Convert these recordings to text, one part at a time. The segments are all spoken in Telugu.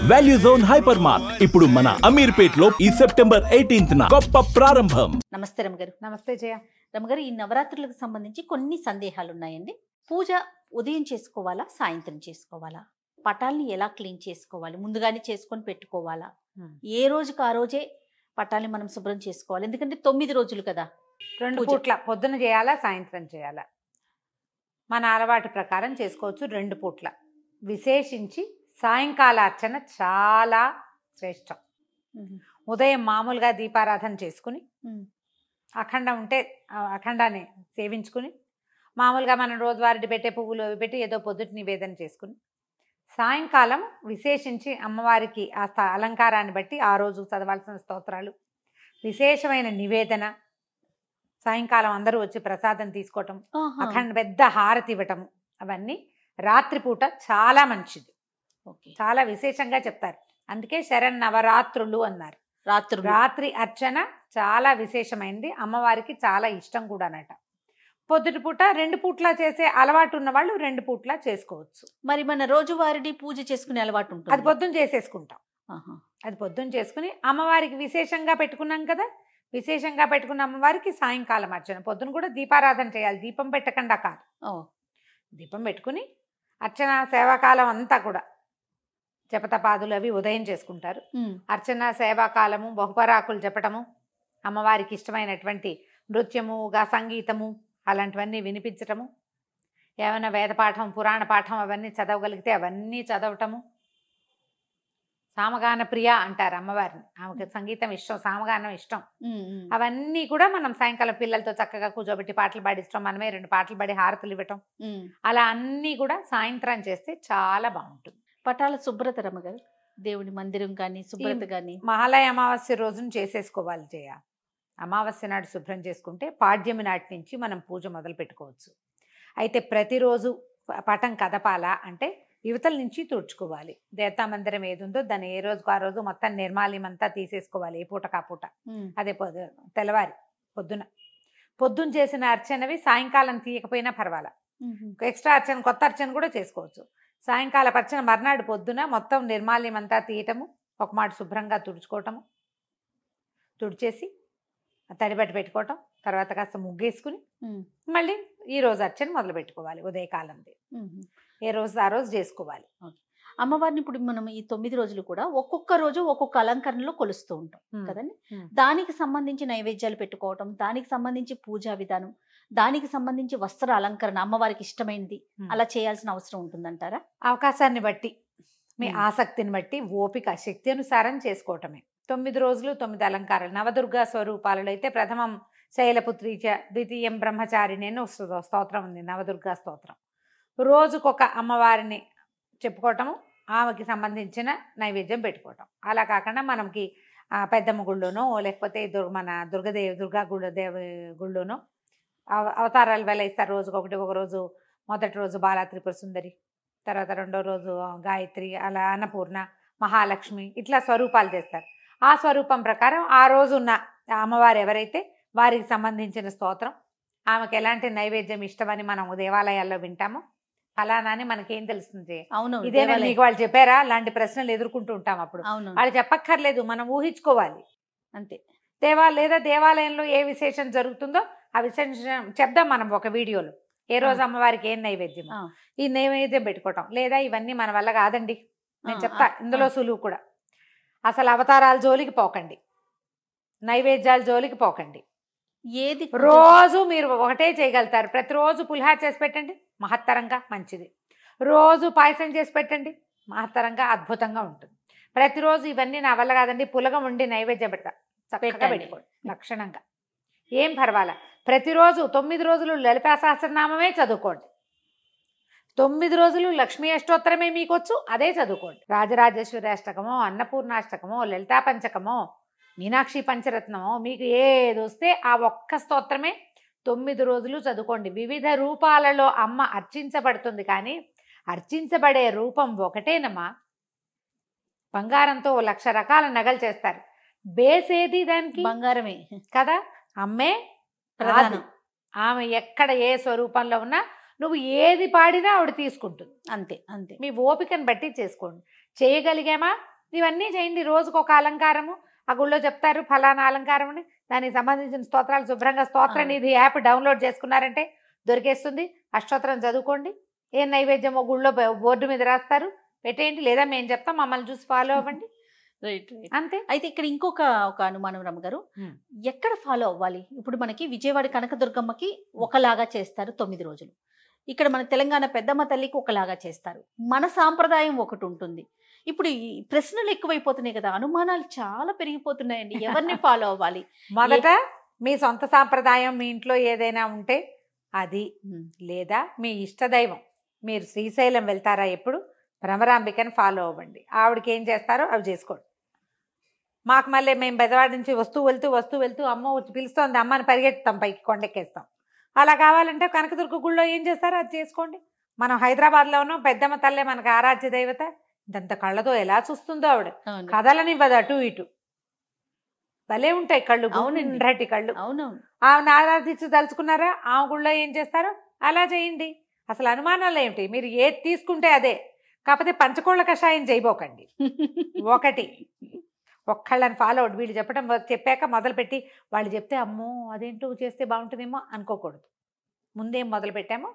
వాల్యూ జోన్ హైపర్ మార్ట్ ఇప్పుడు మన అమీర్పేట్ లో ఈ సెప్టెంబర్ 18న గొప్ప ప్రారంభం. నమస్తే రమగారు. నమస్తే జయ. రమగారు, ఈ నవరాత్రులకు సంబంధించి కొన్ని సందేహాలు ఉన్నాయండి. పూజ ఉదయం చేసుకోవాలా, సాయంత్రం చేసుకోవాలా? పటాల్ని ఎలా క్లీన్ చేసుకోవాలి? ముందుగానే చేసుకొని పెట్టుకోవాలా? ఏ రోజుకి ఆ రోజే పటాల్ని మనం శుభ్రం చేసుకోవాలి? ఎందుకంటే 9 రోజులు కదా. 2 పూట్ల పొద్దున చేయాలా, సాయంత్రం చేయాలా? మన అలవాటు ప్రకారం చేసుకోవచ్చు 2 పూట్ల. విశేషించి సాయంకాల అర్చన చాలా శ్రేష్టం. ఉదయం మామూలుగా దీపారాధన చేసుకుని, అఖండం ఉంటే అఖండాన్ని సేవించుకుని, మామూలుగా మనం రోజువారీ పెట్టే పువ్వులు అవి పెట్టి ఏదో పొద్దుటి నివేదన చేసుకుని, సాయంకాలం విశేషించి అమ్మవారికి ఆ అలంకారాన్ని బట్టి ఆ రోజు చదవాల్సిన స్తోత్రాలు, విశేషమైన నివేదన, సాయంకాలం అందరూ వచ్చి ప్రసాదం తీసుకోవటం, అఖండ పెద్ద హారతి ఇవ్వటం, అవన్నీ రాత్రిపూట చాలా మంచిది. చాలా విశేషంగా చెప్తారు. అందుకే శరన్నవరాత్రులు అన్నారు. రాత్రి అర్చన చాలా విశేషమైంది, అమ్మవారికి చాలా ఇష్టం కూడా అన్నట. పొద్దుటి పూట 2 పూట్ల చేసే అలవాటు ఉన్న వాళ్ళు 2 పూట్ల చేసుకోవచ్చు. మరి మన రోజువారీ పూజ చేసుకునే అలవాటు ఉంటుంది, అది పొద్దున్న చేసేసుకుంటాం. అది పొద్దున్న చేసుకుని అమ్మవారికి విశేషంగా పెట్టుకున్నాం కదా, విశేషంగా పెట్టుకున్న అమ్మవారికి సాయంకాలం అర్చన. పొద్దున కూడా దీపారాధన చేయాలి, దీపం పెట్టకుండా కాదు. దీపం పెట్టుకుని అర్చన సేవాకాలం అంతా కూడా జపతపాదులు అవి ఉదయం చేసుకుంటారు. అర్చన సేవాకాలము, బహుపరాకులు చెప్పటము, అమ్మవారికి ఇష్టమైనటువంటి నృత్యము, సంగీతము అలాంటివన్నీ వినిపించటము, ఏమైనా వేద పాఠం, పురాణ పాఠం అవన్నీ చదవగలిగితే అవన్నీ చదవటము. సామగాన ప్రియ అంటారు అమ్మవారిని, ఆమెకి సంగీతం ఇష్టం, సామగానం ఇష్టం. అవన్నీ కూడా మనం సాయంకాలం పిల్లలతో చక్కగా కూర్చోబెట్టి పాటలు పాడిస్తాం, మనమే 2 పాటలు పాడి హారతులు ఇవ్వటం, అలా అన్నీ కూడా సాయంత్రం చేస్తే చాలా బాగుంటుంది. పటాల శుభ్రత రమగారు, దేవుడి మందిరం కానీ శుభ్రత కానీ మహాలయ అమావాస్య రోజున చేసేసుకోవాలి జయ. అమావాస్య నాడు శుభ్రం చేసుకుంటే పాడ్యమి నాటి నుంచి మనం పూజ మొదలు పెట్టుకోవచ్చు. అయితే ప్రతిరోజు పటం కదపాలా అంటే యువతల నుంచి తుడుచుకోవాలి. దేవతా మందిరం ఏది ఉందో దాన్ని ఏ రోజుకు ఆ రోజు మొత్తం నిర్మాల్యం అంతా తీసేసుకోవాలి, ఏ పూట కాపూట. అదే తెల్లవారి పొద్దున్న చేసిన అర్చనవి సాయంకాలం తీయకపోయినా పర్వాలా, ఎక్స్ట్రా అర్చన, కొత్త అర్చన కూడా చేసుకోవచ్చు. సాయంకాల అర్చన మర్నాడు పొద్దున మొత్తం నిర్మాల్యం అంతా తీయటము, ఒక మాట శుభ్రంగా తుడుచుకోవటము, తుడిచేసి తడిబట్టి పెట్టుకోవటం, తర్వాత కాస్త ముగ్గేసుకుని మళ్ళీ ఈ రోజు అర్చన మొదలు పెట్టుకోవాలి. ఉదయకాలంది ఏ రోజు ఆ రోజు చేసుకోవాలి. అమ్మవారిని ఇప్పుడు మనం ఈ 9 రోజులు కూడా ఒక్కొక్క రోజు ఒక్కొక్క అలంకరణలో కొలుస్తూ ఉంటాం కదండి. దానికి సంబంధించి నైవేద్యాలు పెట్టుకోవటం, దానికి సంబంధించి పూజా విధానం, దానికి సంబంధించి వస్త్ర అలంకరణ అమ్మవారికి ఇష్టమైనది అలా చేయాల్సిన అవసరం ఉంటుందంటారా? అవకాశాన్ని బట్టి, మీ ఆసక్తిని బట్టి, ఓపిక శక్తి అనుసారం చేసుకోవటమే. 9 రోజులు 9 అలంకారాలు. నవదుర్గా స్వరూపాలలో అయితే ప్రథమం శైలపుత్రి చ, ద్వితీయం బ్రహ్మచారిణి అని స్తోత్రం ఉంది, నవదుర్గా స్తోత్రం. రోజుకొక అమ్మవారిని చెప్పుకోవటము, ఆమెకి సంబంధించిన నైవేద్యం పెట్టుకోవటం. అలా కాకుండా మనకి పెద్దమ్మ గుళ్ళోనో లేకపోతే మన దుర్గా గుళ్ళోనో అవతారాలు వెలయిస్తారు. రోజుకొకటి, ఒక రోజు మొదటి రోజు బాలా త్రిపుర సుందరి, తర్వాత 2వ రోజు గాయత్రి, అలా అన్నపూర్ణ, మహాలక్ష్మి, ఇట్లా స్వరూపాలు చేస్తారు. ఆ స్వరూపం ప్రకారం ఆ రోజు ఉన్న అమ్మవారు ఎవరైతే వారికి సంబంధించిన స్తోత్రం, ఆమెకి ఎలాంటి నైవేద్యం ఇష్టమని మనం దేవాలయాల్లో వింటామో ఫలానా అని మనకేం తెలుస్తుంది? అవును, ఇదే మీకు వాళ్ళు చెప్పారా? అలాంటి ప్రశ్నలు ఎదుర్కొంటూ ఉంటాం. అప్పుడు వాళ్ళు చెప్పక్కర్లేదు, మనం ఊహించుకోవాలి అంతే. లేదా దేవాలయంలో ఏ విశేషం జరుగుతుందో ఆ విశేషం చెప్దాం మనం ఒక వీడియోలో. ఏ రోజు అమ్మవారికి ఏం నైవేద్యం, ఈ నైవేద్యం పెట్టుకోవటం. లేదా ఇవన్నీ మన వల్ల కాదండి, నేను చెప్తా ఇందులో సులువు కూడా. అసలు అవతారాల జోలికి పోకండి, నైవేద్యాల జోలికి పోకండి. ఏది రోజు మీరు ఒకటే చేయగలుగుతారు. ప్రతిరోజు పులిహార చేసి పెట్టండి, మహత్తరంగా మంచిది. రోజు పాయసం చేసి పెట్టండి, మహత్తరంగా అద్భుతంగా ఉంటుంది. ప్రతిరోజు ఇవన్నీ నా వల్ల కాదండి, పులగం వండి నైవేద్యం పెడతా, చక్కగా పెట్టుకోండి లక్షణంగా, ఏం పర్వాలా. ప్రతిరోజు 9 రోజులు లలితా సహస్రనామమే చదువుకోండి, 9 రోజులు లక్ష్మీ అష్టోత్తరమే మీకు వచ్చు, అదే చదువుకోండి. రాజరాజేశ్వరి అష్టకమో, అన్నపూర్ణాష్టకమో, లలితా పంచకమో, మీనాక్షి పంచరత్నమో, మీకు ఏది వస్తే ఆ ఒక్క స్తోత్రమే 9 రోజులు చదువుకోండి. వివిధ రూపాలలో అమ్మ అర్చించబడుతుంది, కానీ అర్చించబడే రూపం ఒకటేనమ్మా. బంగారంతో 1,00,000 రకాల నగలు చేస్తారు, బేస్ ఏది? దానికి బంగారమే కదా. అమ్మే ప్రధానం. ఆమె ఎక్కడ ఏ స్వరూపంలో ఉన్నా నువ్వు ఏది పాడినా ఆవిడ తీసుకుంటుంది. అంతే అంతే. మీ ఓపికను బట్టి చేసుకోండి. చేయగలిగామా ఇవన్నీ చేయండి. రోజుకు ఒక అలంకారము ఆ గుళ్ళో చెప్తారు, ఫలానా అలంకారం అని, దానికి సంబంధించిన స్తోత్రాలు శుభ్రంగా స్తోత్ర నిధి యాప్ డౌన్లోడ్ చేసుకున్నారంటే దొరికేస్తుంది. అష్టోత్తరం చదువుకోండి. ఏ నైవేద్యమో గుళ్ళో బోర్డు మీద రాస్తారు, పెట్టేయండి. లేదా మేము చెప్తాం, మమ్మల్ని చూసి ఫాలో అవ్వండి. రైట్. అంతే. అయితే ఇక్కడ ఇంకొక అనుమానం రమ్మగారు, Hmm. ఎక్కడ ఫాలో అవ్వాలి? ఇప్పుడు మనకి విజయవాడ కనకదుర్గమ్మకి ఒకలాగా చేస్తారు 9 రోజులు, ఇక్కడ మన తెలంగాణ పెద్దమ్మ తల్లికి ఒకలాగా చేస్తారు, మన సాంప్రదాయం ఒకటి ఉంటుంది. ఇప్పుడు ఈ ప్రశ్నలు ఎక్కువైపోతున్నాయి కదా, అనుమానాలు చాలా పెరిగిపోతున్నాయండి. ఎవరిని ఫాలో అవ్వాలి? మొదట మీ సొంత సాంప్రదాయం మీ ఇంట్లో ఏదైనా ఉంటే అది, లేదా మీ ఇష్టదైవం, మీరు శ్రీశైలం వెళ్తారా ఎప్పుడు, భ్రమరాంబికని ఫాలో అవ్వండి. ఆవిడకి ఏం చేస్తారో అవి చేసుకోండి. మాకు మళ్ళీ మేము బెదవాడి నుంచి వస్తూ వెళ్తూ అమ్మ వచ్చి పిలుస్తోంది అమ్మని పరిగెత్తుతాం, పైకి కొండెక్కేస్తాం. అలా కావాలంటే కనకదుర్గ గుళ్ళో ఏం చేస్తారో అది చేసుకోండి. మనం హైదరాబాద్లో ఉన్నాం, పెద్దమ్మ తల్లే మనకు ఆరాధ్య దైవత. ఇంత కళ్ళతో ఎలా చూస్తుందో ఆవిడ, కదలనివ్వదు అటు ఇటు. భలే ఉంటాయి కళ్ళు, గుండ్రటి కళ్ళు. అవునవును. ఆమెను ఆరాధించి తలుచుకున్నారా, ఆమె గుళ్ళో ఏం చేస్తారో అలా చేయండి. అసలు అనుమానాలు ఏమిటి? మీరు ఏది తీసుకుంటే అదే. కాకపోతే పంచకోళ్ళ కషాయం చేయబోకండి. ఒకటి ఒక్కళ్ళని ఫాలో అవుట్, వీళ్ళు చెప్పాక మొదలుపెట్టి వాళ్ళు చెప్తే అమ్మో అదేంటో చేస్తే బాగుంటుందేమో అనుకోకూడదు. ముందేం మొదలు పెట్టామో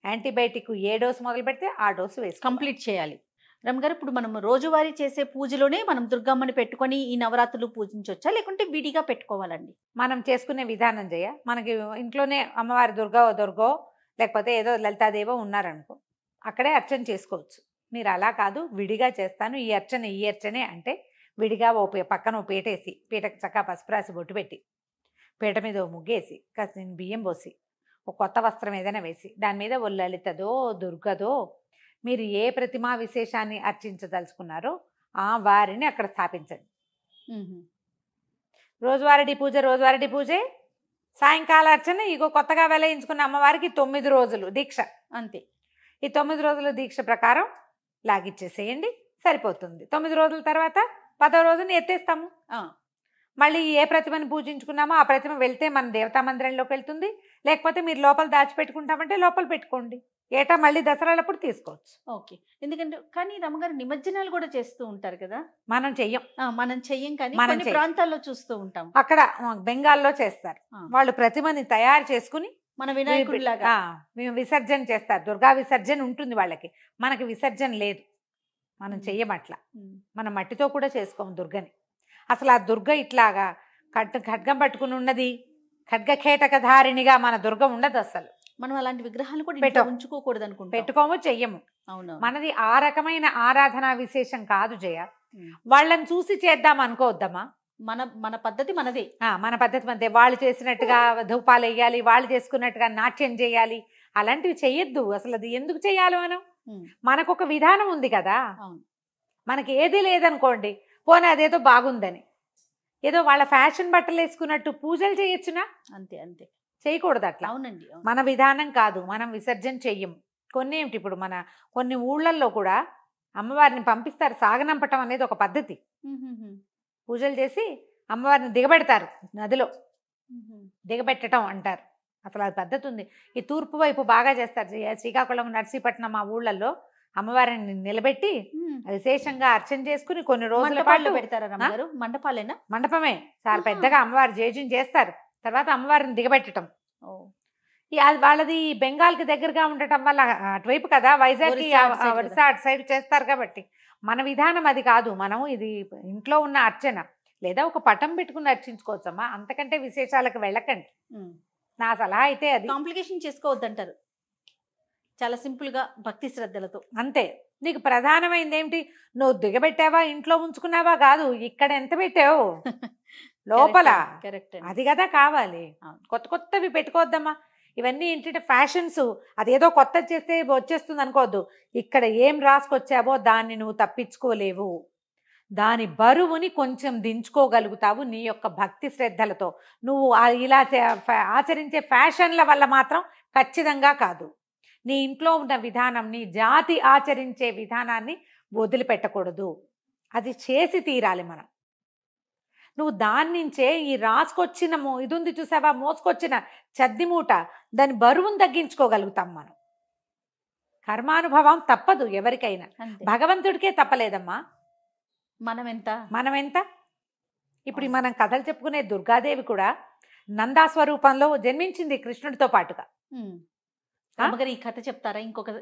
యాంటీబయాటిక్ ఏ డోసు మొదలు పెడితే ఆ డోసు వేసి కంప్లీట్ చేయాలి. రమ్మగారు, ఇప్పుడు మనం రోజువారీ చేసే పూజలోనే మనం దుర్గమ్మని పెట్టుకొని ఈ నవరాత్రులు పూజించవచ్చా, లేకుంటే విడిగా పెట్టుకోవాలండి? మనం చేసుకునే విధానం మనకి ఇంట్లోనే అమ్మవారి దుర్గో లేకపోతే ఏదో లలితాదేవో ఉన్నారనుకో, అక్కడే అర్చన చేసుకోవచ్చు. మీరు అలా కాదు, విడిగా చేస్తాను ఈ అర్చనే అంటే విడిగా పక్కన ఓ పీటేసి, పీటకు చక్కగా పసుపు రాసి బొట్టు పెట్టి, పీట మీద ఓ ముగ్గేసి, కాస్త బియ్యం పోసి, ఒక కొత్త వస్త్రం ఏదైనా వేసి, దాని మీద ఓ లలితదో దుర్గదో మీరు ఏ ప్రతిమా విశేషాన్ని అర్చించదలుచుకున్నారో ఆ వారిని అక్కడ స్థాపించండి. రోజువారీ పూజే, సాయంకాల అర్చన ఇగో కొత్తగా వెలయించుకున్న అమ్మవారికి 9 రోజులు దీక్ష. అంతే. ఈ 9 రోజుల దీక్ష ప్రకారం లాగిచ్చేసేయండి, సరిపోతుంది. 9 రోజుల తర్వాత 10వ రోజుని ఎత్తేస్తాము. మళ్ళీ ఏ ప్రతిమని పూజించుకున్నామో ఆ ప్రతిమ వెళ్తే మన దేవతా మందిరంలోకి వెళ్తుంది. లేకపోతే మీరు లోపల దాచిపెట్టుకుంటామంటే లోపల పెట్టుకోండి. ఏటా మళ్ళీ దసరాలప్పుడు తీసుకోవచ్చు. ఓకే. ఎందుకంటే కానీ రమ్మగారు నిమజ్జనాలు కూడా చేస్తూ ఉంటారు కదా, మనం చెయ్యం. కానీ కొన్ని ప్రాంతాల్లో చూస్తూ ఉంటాం. అక్కడ బెంగాల్లో చేస్తారు. వాళ్ళు ప్రతిమని తయారు చేసుకుని మన వినాయకుడిలాగా విసర్జన చేస్తారు. దుర్గా విసర్జన ఉంటుంది వాళ్ళకి, మనకి విసర్జన లేదు. మనం చెయ్యమట్లా. మనం మట్టితో కూడా చేసుకోము దుర్గని. అసలు ఆ దుర్గ ఇట్లాగా ఖడ్గం పట్టుకుని ఉన్నది, ఖడ్గఖేటకధారిణిగా మన దుర్గ ఉండదు. అసలు మనం అలాంటి విగ్రహాలు కూడా ఉంచుకోకూడదు అనుకుంటాం, పెట్టుకోము, చెయ్యము. అవును. మనది ఆ రకమైన ఆరాధనా విశేషం కాదు జయ. వాళ్ళని చూసి చేద్దాం అనుకోవద్దమ్మా. మన పద్ధతి మనదే. మన పద్ధతి మనదే. వాళ్ళు చేసినట్టుగా ధూపాలు వేయాలి, వాళ్ళు చేసుకున్నట్టుగా నాట్యం చేయాలి, అలాంటివి చెయ్యొద్దు. అసలు అది ఎందుకు చెయ్యాలి? మనకు ఒక విధానం ఉంది కదా. మనకి ఏది లేదనుకోండి, పోనీ అదేదో బాగుందని, ఏదో వాళ్ళ ఫ్యాషన్ బట్టలు వేసుకున్నట్టు పూజలు చేయొచ్చునా? అంతే అంతే, చేయకూడదు అట్లా. అవునండి. మన విధానం కాదు, మనం విసర్జన చెయ్యము. ఏమిటి ఇప్పుడు కొన్ని ఊళ్ళల్లో కూడా అమ్మవారిని పంపిస్తారు. సాగనంపటం అనేది ఒక పద్ధతి. పూజలు చేసి అమ్మవారిని దిగబెడతారు, నదిలో దిగబెట్టడం అంటారు. అసలు అది పద్ధతి ఉంది. ఈ తూర్పు వైపు బాగా చేస్తారు. శ్రీకాకుళం, నర్సీపట్నం ఆ ఊళ్ళల్లో అమ్మవారిని నిలబెట్టి విశేషంగా అర్చన చేసుకుని కొన్ని రోజుల పాటు పెడతారు. మండపాలేనా? మండపమే. చాలా పెద్దగా అమ్మవారి జేజం చేస్తారు. తర్వాత అమ్మవారిని దిగబెట్టడం. వాళ్ళది బెంగాల్కి దగ్గరగా ఉండటం వల్ల అటువైపు కదా, వైజాగ్కి ఒరిస్సా అటు సైడ్ చేస్తారు కాబట్టి మన విధానం అది కాదు. మనం ఇది ఇంట్లో ఉన్న అర్చన, లేదా ఒక పటం పెట్టుకుని అర్చించుకోవచ్చమ్మా. అంతకంటే విశేషాలకు వెళ్ళకండి. నా సలహా అయితే అది. కాంప్లికేషన్ చేసుకోవద్దంటారు, చాలా సింపుల్ గా భక్తి శ్రద్ధలతో. అంతే. నీకు ప్రధానమైంది ఏమిటి? నువ్వు దిగబెట్టావా, ఇంట్లో ఉంచుకున్నావా కాదు, ఇక్కడ ఎంత పెట్టావు లోపల, అది కదా కావాలి. కొత్త కొత్తవి పెట్టుకోవద్దమ్మా. ఇవన్నీ ఏంటంటే ఫ్యాషన్స్. అదేదో కొత్త చేస్తే వచ్చేస్తుంది అనుకోవద్దు. ఇక్కడ ఏం రాసుకొచ్చావో దాన్ని నువ్వు తప్పించుకోలేవు. దాని బరువుని కొంచెం దించుకోగలుగుతావు నీ యొక్క భక్తి శ్రద్ధలతో. నువ్వు ఇలా ఆచరించే ఫ్యాషన్ల వల్ల మాత్రం ఖచ్చితంగా కాదు. నీ ఇంట్లో ఉన్న విధానం, నీ జాతి ఆచరించే విధానాన్ని వదిలిపెట్టకూడదు. అది చేసి తీరాలి మనం. నువ్వు దాని నుంచే ఈ రాసుకొచ్చిన ఇది ఉంది చూసావా, మోసుకొచ్చిన చద్ది మూట, దాని బరువును తగ్గించుకోగలుగుతాం మనం. కర్మానుభవం తప్పదు ఎవరికైనా, భగవంతుడికే తప్పలేదమ్మా. మనం ఎంత ఇప్పుడు మనం కథలు చెప్పుకునే దుర్గాదేవి కూడా నందా స్వరూపంలో జన్మించింది కృష్ణుడితో పాటుగా. అమ్మగారు ఈ కథ చెప్తారా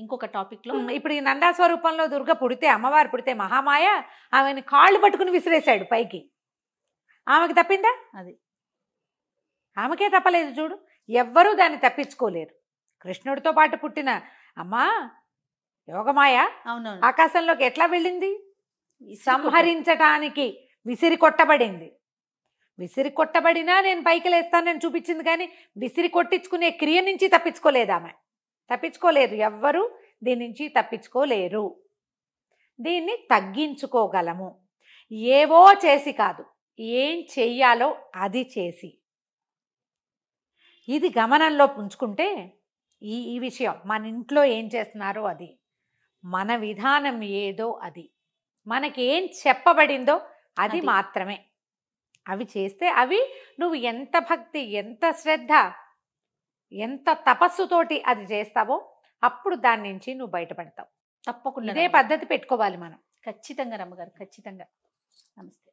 ఇంకొక టాపిక్ లో? ఇప్పుడు ఈ నందా స్వరూపంలో దుర్గ పుడితే, అమ్మవారు పుడితే, మహామాయ ఆమెను కాళ్ళు పట్టుకుని విసిరేశాడు పైకి. ఆమెకి తప్పిందా? అది ఆమెకే తప్పలేదు చూడు. ఎవ్వరూ దాన్ని తప్పించుకోలేరు. కృష్ణుడితో పాటు పుట్టిన అమ్మా యోగమాయ అవునవును ఆకాశంలోకి ఎట్లా వెళ్ళింది? సంహరించటానికి విసిరి కొట్టబడింది. విసిరి కొట్టబడినా నేను పైకి లేస్తానని చూపించింది, కానీ విసిరి కొట్టించుకునే క్రియ నుంచి తప్పించుకోలేదు. ఆమె తప్పించుకోలేరు. ఎవ్వరూ దీని నుంచి తప్పించుకోలేరు. దీన్ని తగ్గించుకోగలము ఏవో చేసి కాదు, ఏం చెయ్యాలో అది చేసి. ఇది గమనంలో ఉంచుకుంటే ఈ విషయం మన ఇంట్లో ఏం చేస్తున్నారో అది, మన విధానం ఏదో అది, మనకి ఏం చెప్పబడిందో అది మాత్రమే అవి చేస్తే, అవి నువ్వు ఎంత భక్తి, ఎంత శ్రద్ధ, ఎంత తపస్సుతోటి అది చేస్తావో అప్పుడు దాని నుంచి నువ్వు బయటపడతావు. తప్పకుండా ఇదే పద్ధతి పెట్టుకోవాలి మనం. ఖచ్చితంగా రమ్మగారు, ఖచ్చితంగా. నమస్తే.